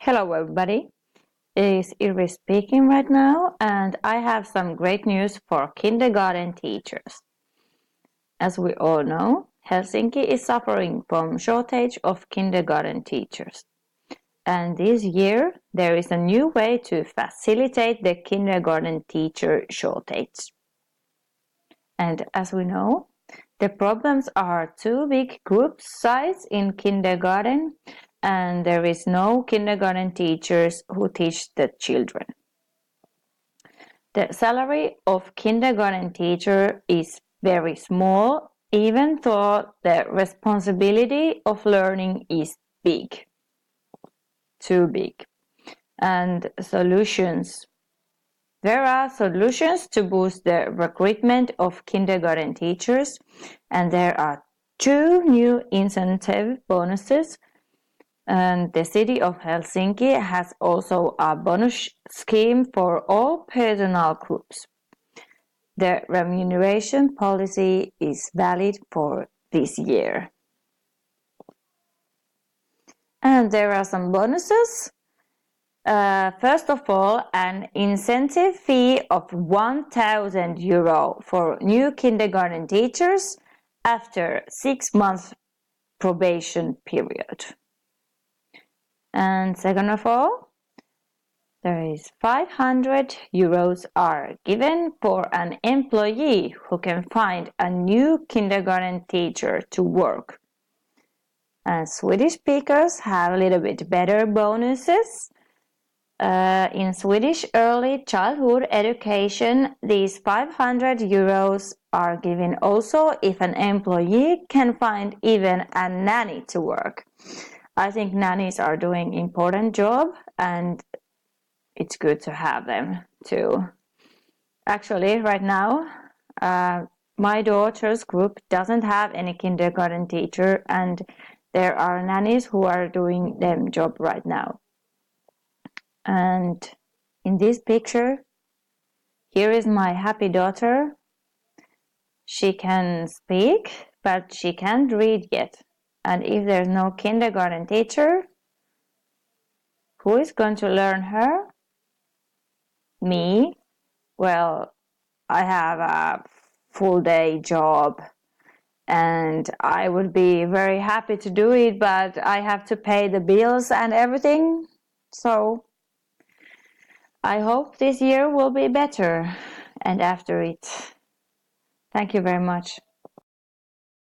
Hello everybody, it's Irvi speaking right now, and I have some great news for kindergarten teachers. As we all know, Helsinki is suffering from shortage of kindergarten teachers. And this year there is a new way to facilitate the kindergarten teacher shortage. And as we know, the problems are too big group size in kindergarten, and there is no kindergarten teachers who teach the children. The salary of kindergarten teacher is very small, even though the responsibility of learning is big, too big. And solutions. There are solutions to boost the recruitment of kindergarten teachers, and there are two new incentive bonuses. And the city of Helsinki has also a bonus scheme for all personnel groups. The remuneration policy is valid for this year. And there are some bonuses. First of all, an incentive fee of €1,000 for new kindergarten teachers after 6 months probation period. And second of all, there is €500 are given for an employee who can find a new kindergarten teacher to work. And Swedish speakers have a little bit better bonuses. In Swedish early childhood education, these €500 are given also if an employee can find even a nanny to work. I think nannies are doing important job, and it's good to have them too. Actually, right now, my daughter's group doesn't have any kindergarten teacher, and there are nannies who are doing them job right now. And in this picture, here is my happy daughter. She can speak, but she can't read yet. And if there's no kindergarten teacher, who is going to learn her? Me? Well, I have a full day job and I would be very happy to do it, but I have to pay the bills and everything. So I hope this year will be better and after it. Thank you very much.